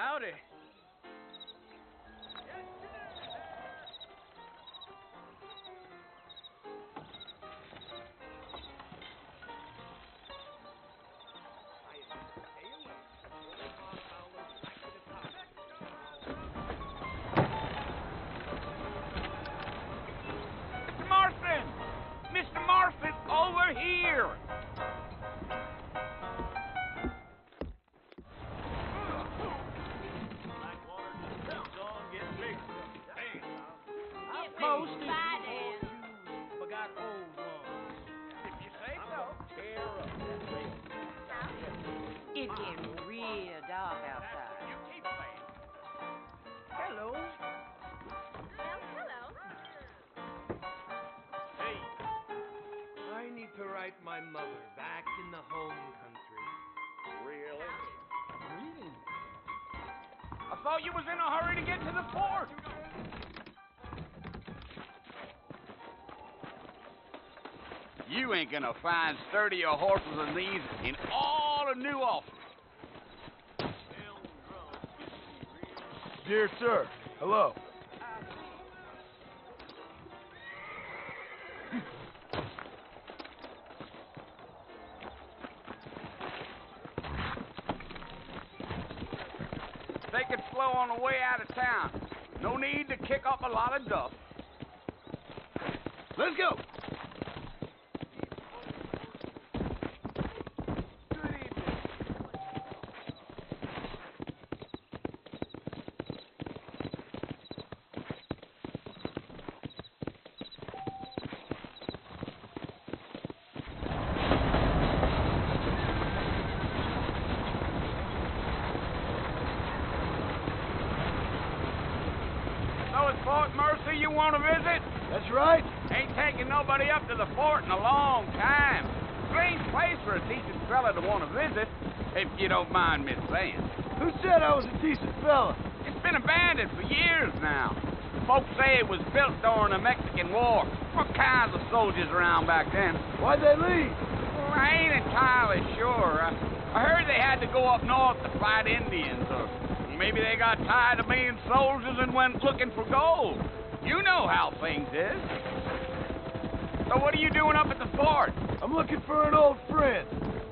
Howdy. Mr. Marston, over here! Most is forgot old ones. If you say so. Tear up that thing. It's getting real dark outside. You keep playing. Hello. Well, hello. Hey. I need to write my mother back in the home country. Really? Greetings. I thought you was in a hurry to get to the fort. You ain't gonna find sturdier horses than these in all of New Ulster. Dear sir, hello. Take it slow on the way out of town. No need to kick up a lot of dust. Let's go. Fort Mercy you want to visit? That's right. Ain't taking nobody up to the fort in a long time. Strange place for a decent fella to want to visit, if you don't mind me saying. Who said I was a decent fella? It's been abandoned for years now. Folks say it was built during the Mexican War. What kinds of soldiers around back then? Why'd they leave? Well, I ain't entirely sure. I heard they had to go up north to fight Indians, or maybe they got tired of being soldiers and went looking for gold. You know how things is. So what are you doing up at the fort? I'm looking for an old friend.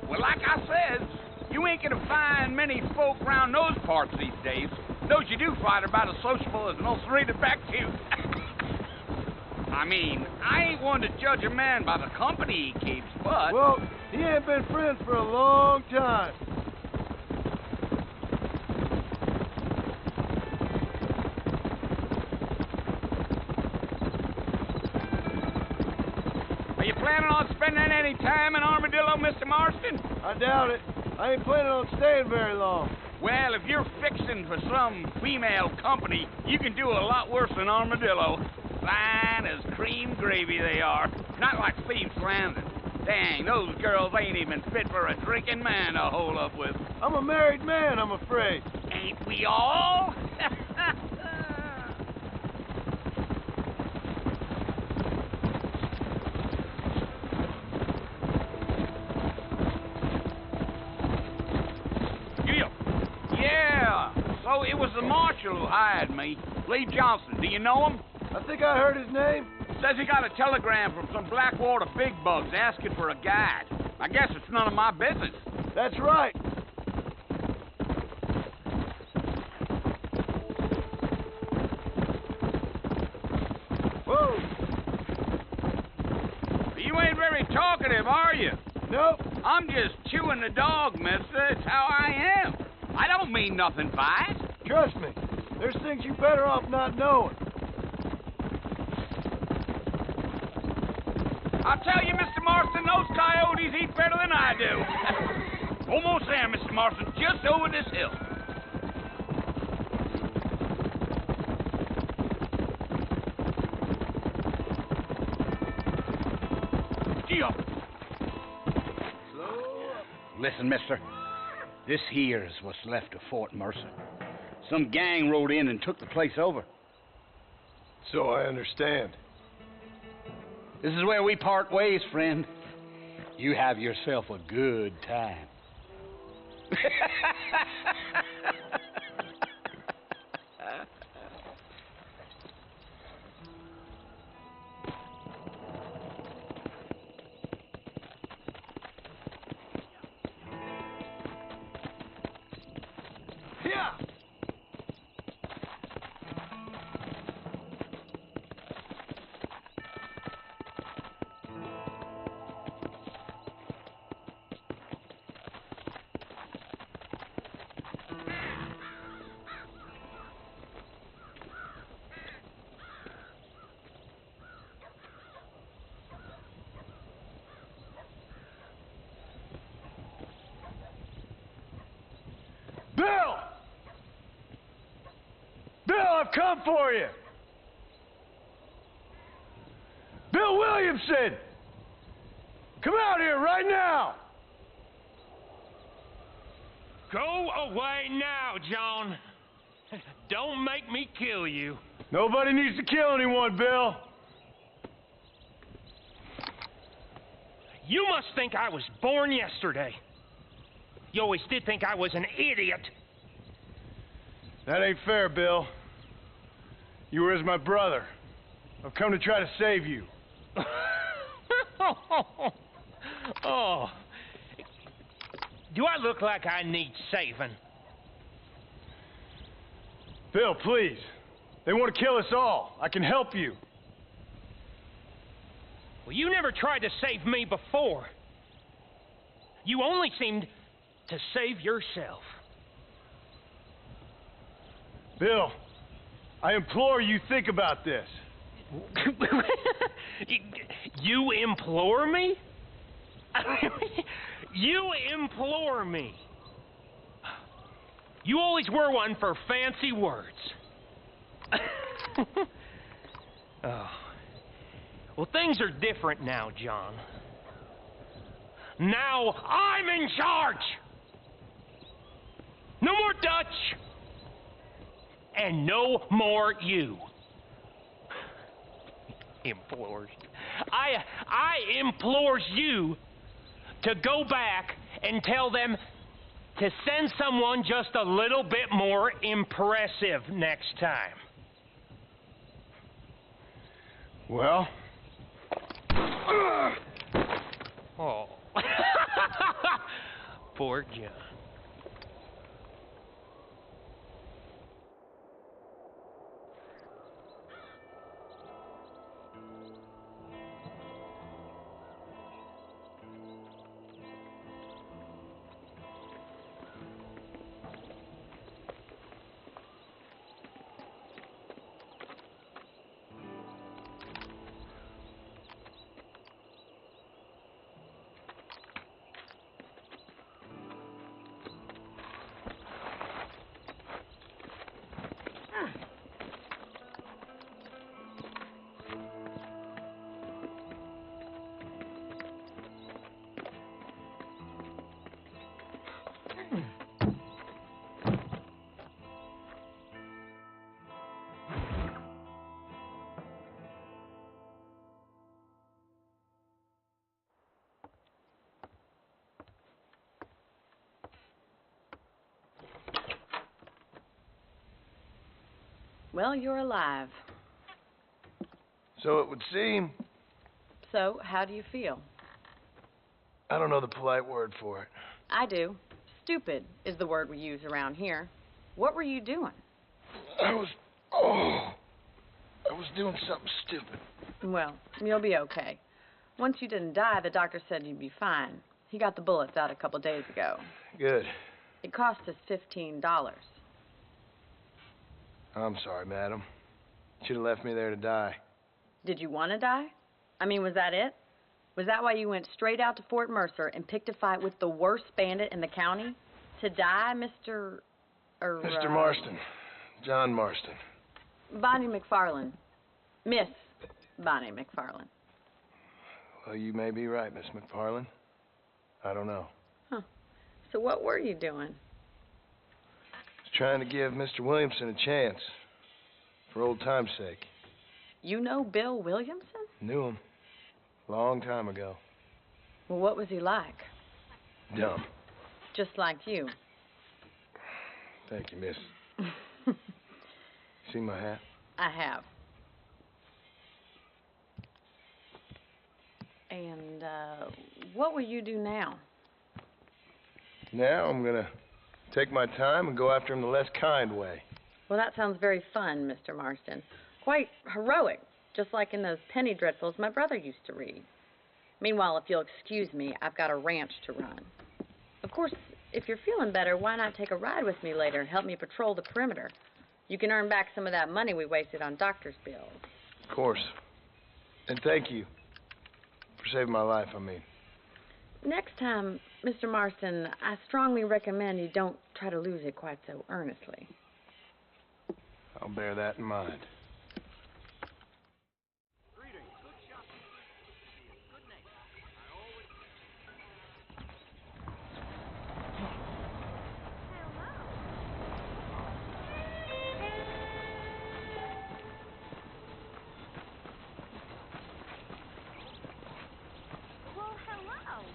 Well, like I said, you ain't gonna find many folk around those parts these days. Those you do find are about as sociable as an old serrated back tooth. I mean, I ain't one to judge a man by the company he keeps, but... Well, he ain't been friends for a long time. Planning on spending any time in Armadillo, Mr. Marston? I doubt it. I ain't planning on staying very long. Well, if you're fixing for some female company, you can do a lot worse than Armadillo. Fine as cream gravy they are. Not like Steve's Landing. Dang, those girls ain't even fit for a drinking man to hole up with. I'm a married man, I'm afraid. Ain't we all? So it was the marshal who hired me, Lee Johnson. Do you know him? I think I heard his name. Says he got a telegram from some Blackwater big bugs asking for a guide. I guess it's none of my business. That's right. Whoa! You ain't very talkative, are you? Nope. I'm just chewing the dog, mister. It's how I am. I don't mean nothing by it. Trust me, there's things you better off not knowing. I'll tell you, Mr. Marston, those coyotes eat better than I do. Almost there, Mr. Marston, just over this hill. Gee up. Slow up. Listen, mister. This here's what's left of Fort Mercer. Some gang rode in and took the place over. So I understand. This is where we part ways, friend. You have yourself a good time. done for you? Bill Williamson! Come out here right now! Go away now, John. Don't make me kill you. Nobody needs to kill anyone, Bill. You must think I was born yesterday. You always did think I was an idiot. That ain't fair, Bill. You were as my brother. I've come to try to save you. Oh. Do I look like I need saving? Bill, please. They want to kill us all. I can help you. Well, you never tried to save me before. You only seemed to save yourself. Bill, I implore you, think about this. You implore me? You implore me. You always were one for fancy words. Oh. Well, things are different now, John. Now I'm in charge. No more Dutch. And no more you. Implores. I implores you to go back and tell them to send someone just a little bit more impressive next time. Well? Oh. Poor John. Well, you're alive. So it would seem. So, how do you feel? I don't know the polite word for it. I do. Stupid is the word we use around here. What were you doing? I was doing something stupid. Well, you'll be okay. Once you didn't die, the doctor said you'd be fine. He got the bullets out a couple days ago. Good. It cost us $15. I'm sorry, madam. Should have left me there to die. Did you want to die? I mean, was that it? Was that why you went straight out to Fort Mercer and picked a fight with the worst bandit in the county? To die, Mr. Mr. Marston. John Marston. Bonnie McFarland. Miss Bonnie McFarland. Well, you may be right, Miss McFarland. I don't know. Huh. So what were you doing? Trying to give Mr. Williamson a chance. For old time's sake. You know Bill Williamson? Knew him. Long time ago. Well, what was he like? Dumb. Just like you. Thank you, miss. See my hat? I have. And, what will you do now? Now I'm gonna take my time and go after him the less kind way. Well, that sounds very fun, Mr. Marston. Quite heroic, just like in those penny dreadfuls my brother used to read. Meanwhile, if you'll excuse me, I've got a ranch to run. Of course, if you're feeling better, why not take a ride with me later and help me patrol the perimeter? You can earn back some of that money we wasted on doctor's bills. Of course. And thank you. For saving my life, I mean. Next time, Mr. Marston, I strongly recommend you don't try to lose it quite so earnestly. I'll bear that in mind. Well, hello.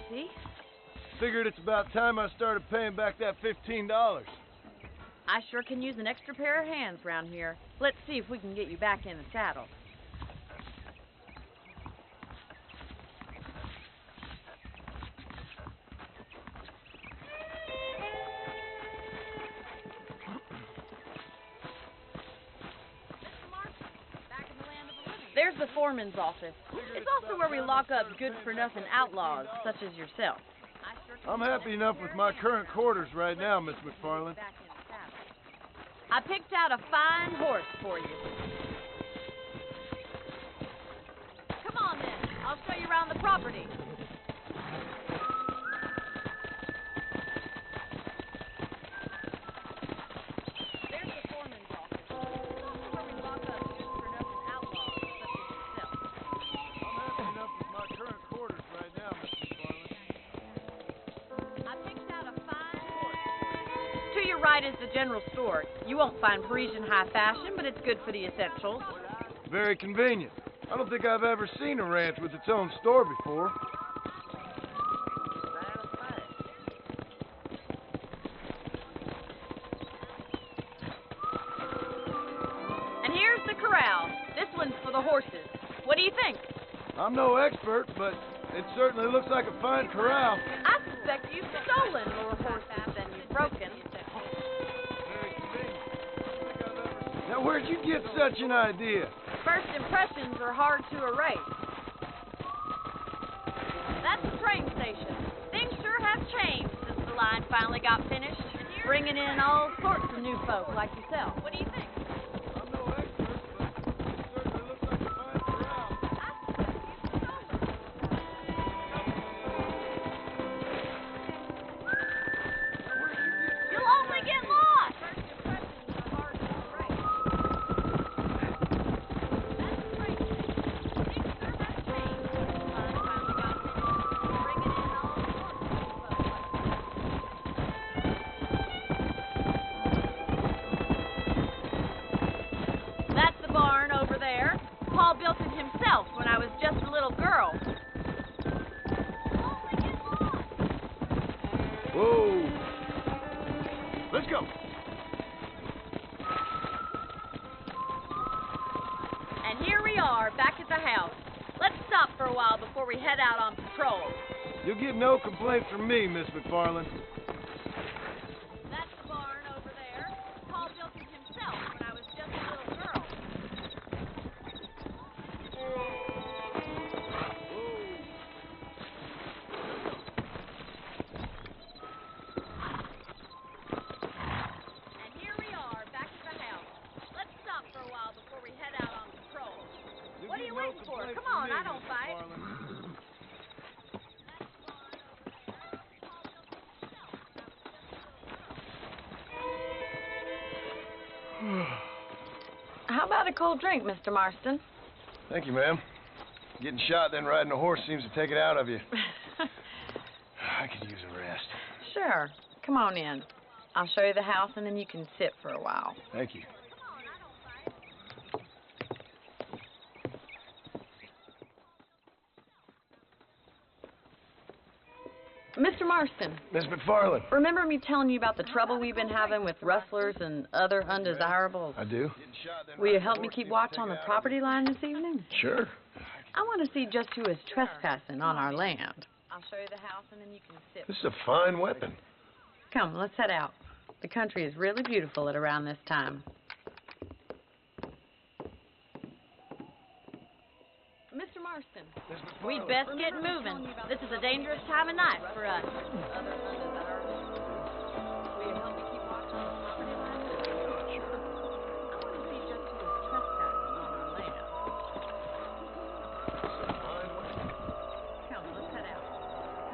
see. Figured it's about time I started paying back that $15. I sure can use an extra pair of hands around here. Let's see if we can get you back in the saddle. There's the foreman's office. It's also where we lock up good-for-nothing outlaws, such as yourself. I'm happy enough with my current quarters right now, Miss McFarland. I picked out a fine horse for you. Come on, then. I'll show you around the property. There's the foreman's office. It's also where we lock up good-for-nothing outlaws, such as yourself. I'm happy enough with my current quarters right now, Miss McFarland. I picked out a fine horse. To your right is the general store. You won't find Parisian high fashion, but it's good for the essentials. Very convenient. I don't think I've ever seen a ranch with its own store before. And here's the corral. This one's for the horses. What do you think? I'm no expert, but it certainly looks like a fine corral. I suspect you've stolen more horses than you've broken. Very convenient. I don't think I've ever seen. Now, where'd you get such an idea? First impressions are hard to erase. That's the train station. Things sure have changed since the line finally got finished, bringing in all sorts of new folk like yourself. What do you think? I'm no expert, but it certainly looks like a fine corral. I suspect you've stolen. Now, where'd you get such You'll an only idea? get lost. First impressions are hard to erase. That's the train station. Things sure have changed since the line finally got finished, bringing in all sorts of new folk like yourself. That's the barn over there. Paul built it himself when I was just a little girl. Whoa. Let's go. And here we are, back at the house. Let's stop for a while before we head out on patrol. You'll get no complaints from me, Miss McFarland. That's the barn over there. Paul built it himself when I was just a little girl. And here we are, back at the house. Let's stop for a while before we head out on patrol. You'll What are get you no waiting for? complaints Come from on, me, I don't Miss fight. McFarland. How about a cold drink, Mr. Marston? Thank you, ma'am. Getting shot, then riding a horse seems to take it out of you. I could use a rest. Sure. Come on in. I'll show you the house, and then you can sit for a while. Thank you. Mr. Marston, Miss McFarland. remember me telling you about the trouble we've been having with rustlers and other undesirables? I do? Will you help me keep watch on the property line this evening? Sure. I want to see just who is trespassing on our land. I'll show you the house, and then you can sit. This is a fine weapon. Come, let's head out. The country is really beautiful at around this time. Mr. Marston, we'd best get moving. This is a dangerous time of night for us. Other undesirables. Will you help me keep watch on the property line? Sure. I want to see just who is trespassing on our land. This is a fine weapon. Come, let's head out. The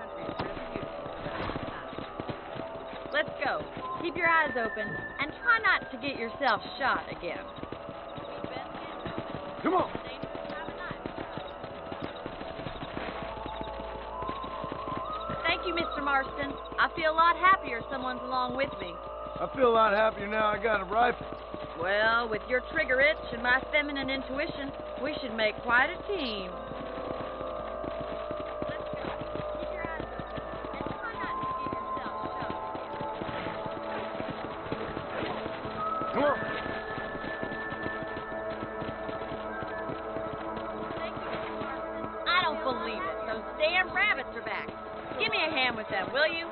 country is really beautiful at around this time. Let's go. Keep your eyes open and try not to get yourself shot again. We'd best get moving. Come on. Dangerous time of night for us. Thank you, Mr. Marston. I feel a lot happier someone's along with me. I feel a lot happier now I got a rifle. Well, with your trigger itch and my feminine intuition, we should make quite a team. Let's go. Keep your eyes open. Come on. I don't believe it. Those damn rabbits are back. Give me a hand with that, will you?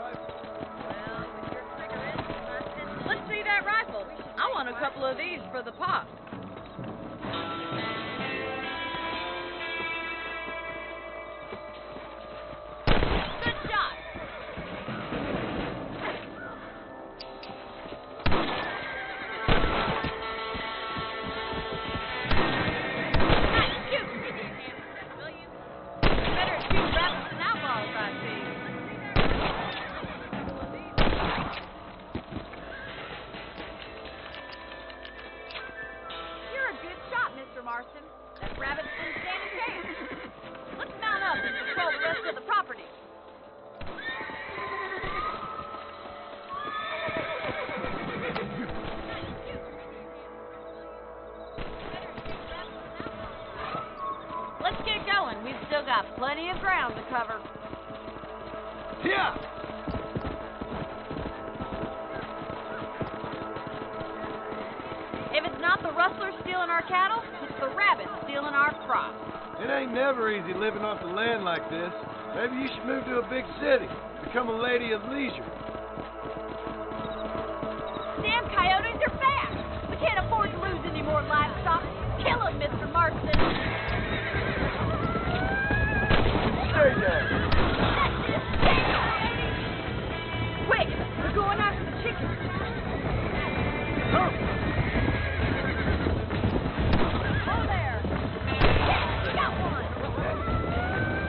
Let's see that rifle. I want a couple of these for the pop. Good shot. Nice shooting. Give me a hand with that, will you? Better shoot rabbits than outlaws, I see. You're a good shot, Mr. Marston. That rabbit's been standing chance. Let's mount up and patrol the rest of the property. Let's get going. We've still got plenty of ground to cover. Yeah. If it's not the rustlers stealing our cattle, it's the rabbits stealing our crops. It ain't never easy living off the land like this. Maybe you should move to a big city. Become a lady of leisure. Damn coyotes are fast. We can't afford to lose any more livestock. Kill them, Mr. Marston. Stay down. That's it. Damn coyotes. Quick, we're going after the chickens. Oh, there. Yes, we got one.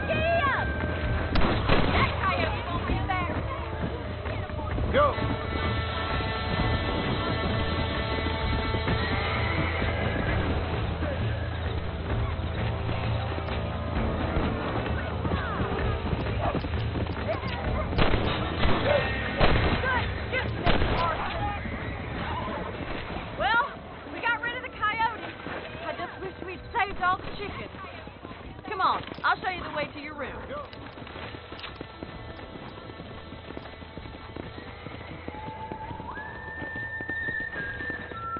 Giddy up. That coyote won't get back. Go. Well, we got rid of the coyotes. I just wish we'd saved all the chickens. Come on, I'll show you the way to your room.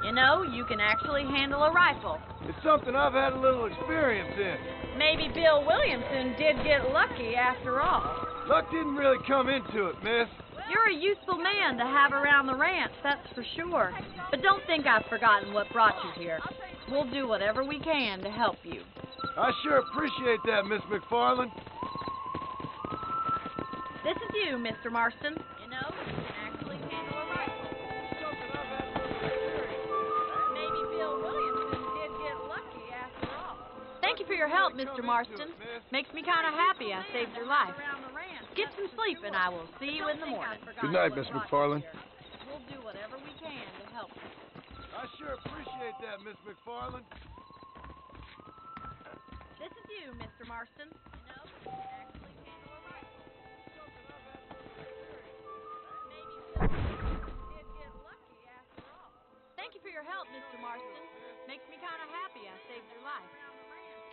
You know, you can actually handle a rifle. It's something I've had a little experience in. Maybe Bill Williamson did get lucky after all. Luck didn't really come into it, miss. You're a useful man to have around the ranch, that's for sure. But don't think I've forgotten what brought you here. We'll do whatever we can to help you. I sure appreciate that, Miss McFarland. This is you, Mr. Marston. You know, you can actually handle a rifle. Maybe Bill Williamson did get lucky after all. Thank you for your help, Mr. Marston. Makes me kind of happy I saved your life. Get some sleep, and I will see you in the morning. Good night, Miss McFarland. We'll do whatever we can to help you. I sure appreciate that, Miss McFarland. This is you, Mr. Marston. You know, you can actually handle a rifle. Maybe Bill did get lucky after all. Thank you for your help, Mr. Marston. Makes me kind of happy I saved your life.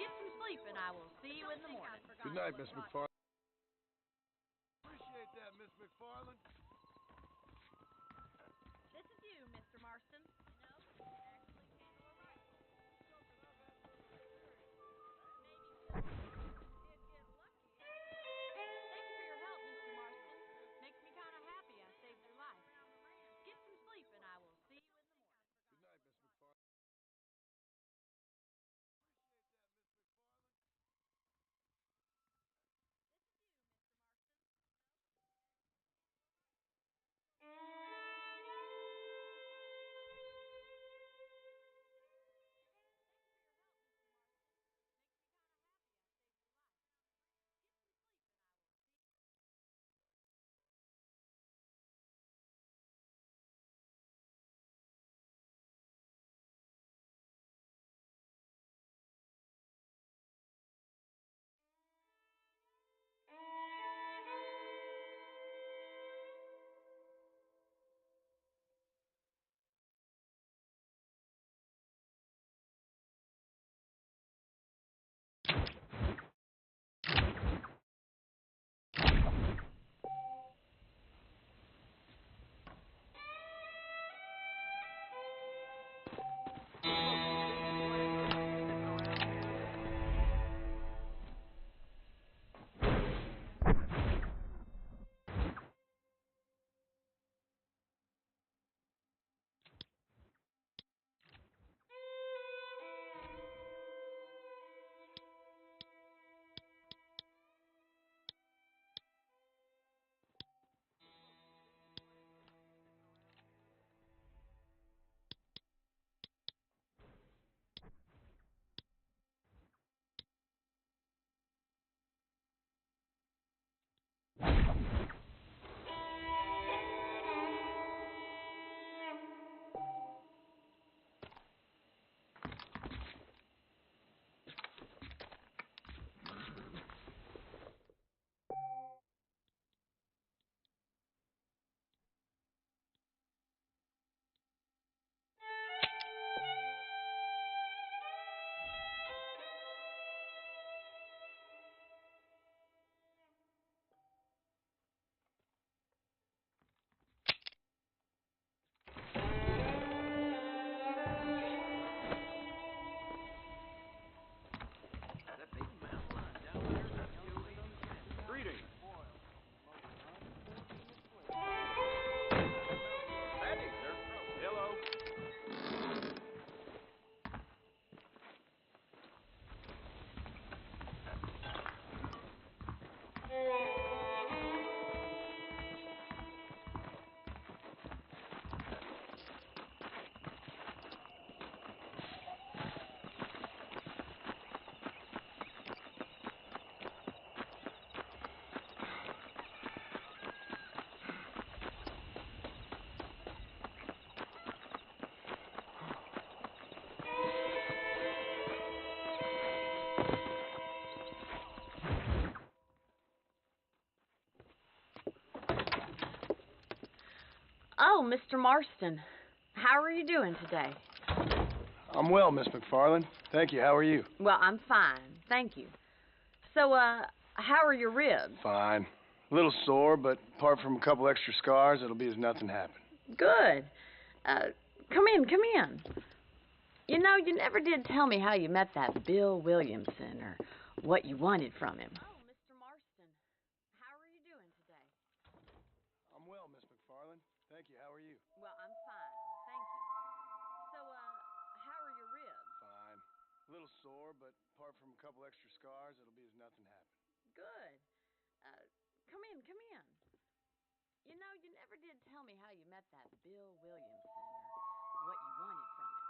Get some sleep, and I will see you in the morning. Good night, Miss McFarland. Appreciate that, Miss McFarland. This is you, Mr. Marston. You know, you can actually handle a rifle. Maybe did get lucky. Thank you for your help, Mr. Marston. Makes me kind of happy I saved your life. Get some sleep, and I will see you in the morning. Good night, Miss McFarland. Oh, Mr. Marston. How are you doing today? I'm well, Miss McFarland. Thank you. How are you? Well, I'm fine. Thank you. So, how are your ribs? Fine. A little sore, but apart from a couple extra scars, it'll be as nothing happened. Good. Come in, come in. You know, you never did tell me how you met that Bill Williamson or what you wanted from him. Oh, Mr. Marston. How are you doing today? I'm well, Miss McFarland. Thank you. How are you? Well, I'm fine. Thank you. So, how are your ribs? Fine. A little sore, but apart from a couple extra scars, it'll be as nothing happened. Good. Come in, come in. You know, you never did tell me how you met that Bill Williamson or what you wanted from him.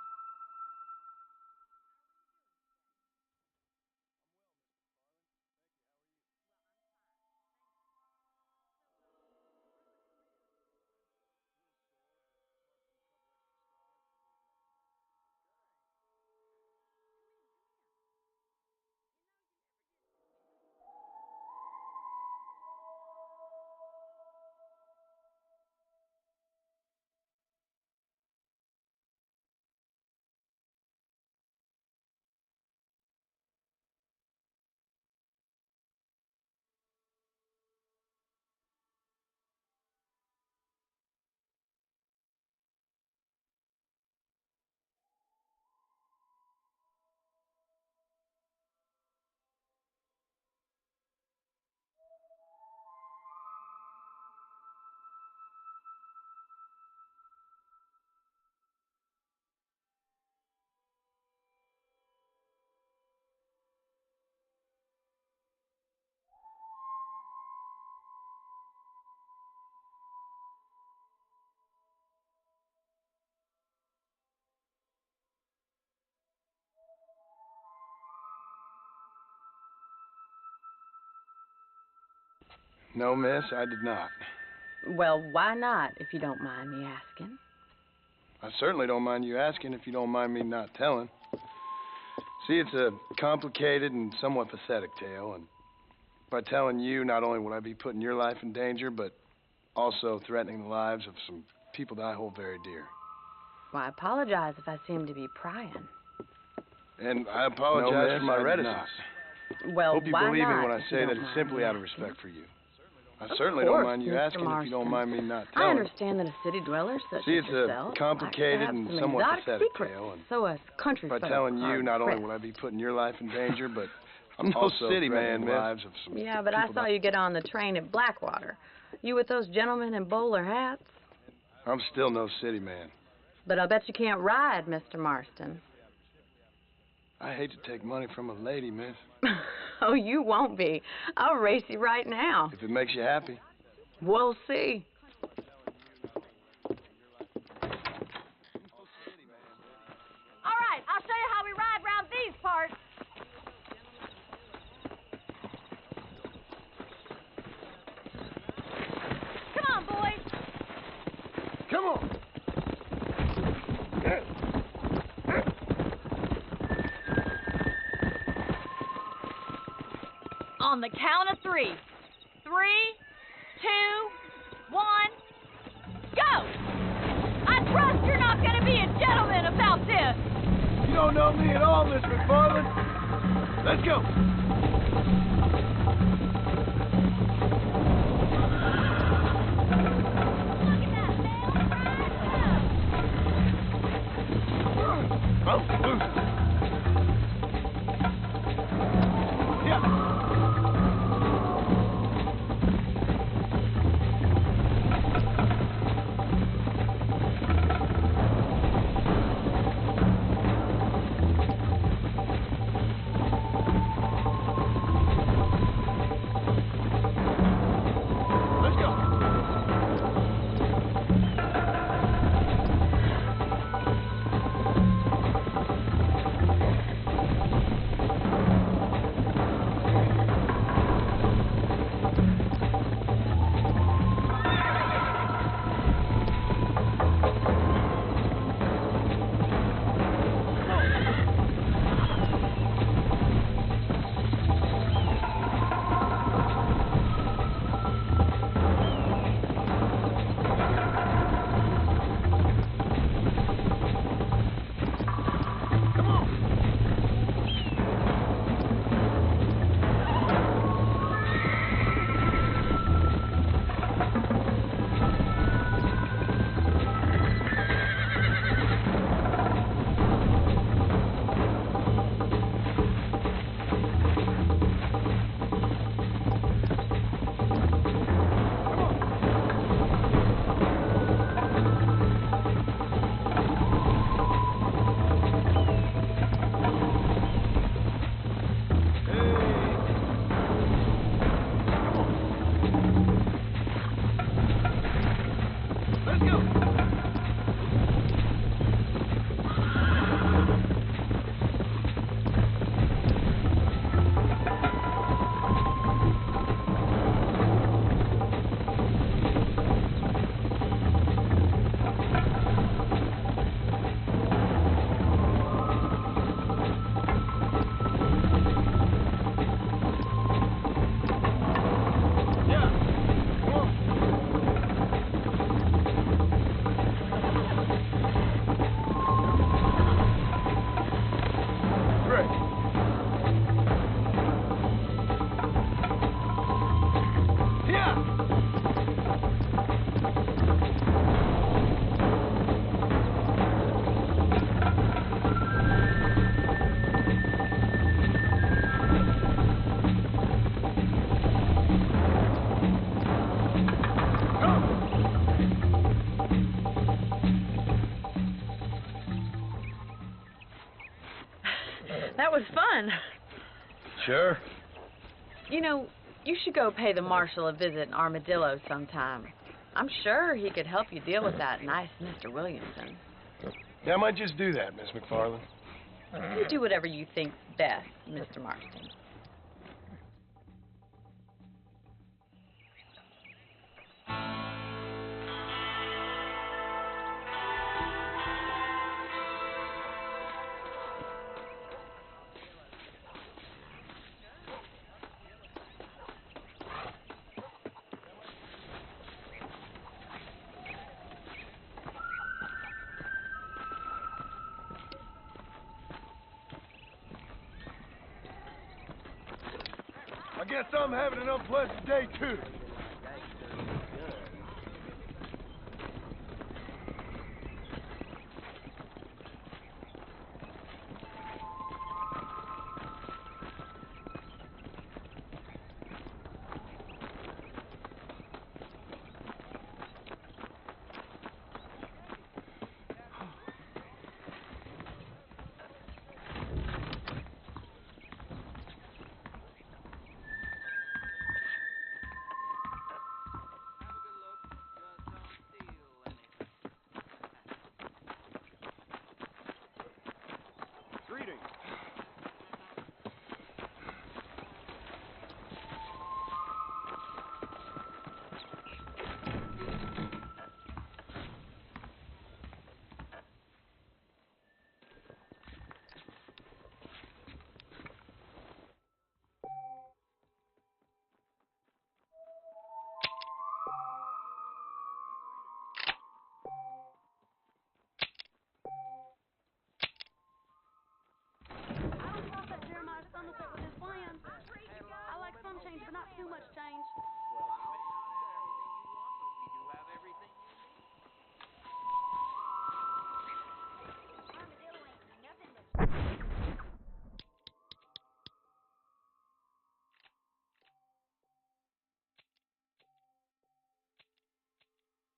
No, miss, I did not. Well, why not, if you don't mind me asking? I certainly don't mind you asking if you don't mind me not telling. See, it's a complicated and somewhat pathetic tale, and by telling you, not only will I be putting your life in danger, but also threatening the lives of some people that I hold very dear. Well, I apologize if I seem to be prying. And I apologize for my reticence. Well, Hope you why believe me not, when I if you say don't that it's mind simply me out of asking? respect for you. I Of certainly course, don't mind you Mr. asking if you don't Marston. mind me not I telling. understand that a city dweller such See, as it's yourself a complicated likes to have and some somewhat exotic pathetic secrets, tale, and so us country by folk telling are you, not only impressed. will I be putting your life in danger, but I'm no also city threatening man, the miss. lives of some Yeah, but I people saw you get on the train at Blackwater. You with those gentlemen in bowler hats? I'm still no city man. But I'll bet you can't ride, Mr. Marston. I hate to take money from a lady, miss. Oh, you won't be. I'll race you right now. If it makes you happy. We'll see. All right, I'll show you how we ride round these parts. Come on, boys. Come on. On the count of 3. 3, 2, 1, go! I trust you're not going to be a gentleman about this. You don't know me at all, Miss McFarland. Let's go. that was fun. Sure. You know, you should go pay the marshal a visit in Armadillo sometime. I'm sure he could help you deal with that nice Mr. Williamson. Yeah, I might just do that, Miss McFarland. You do whatever you think's best, Mr. Marston. I guess I'm having an unpleasant day, too. Greetings. With his plans. I like some change, but not too much change.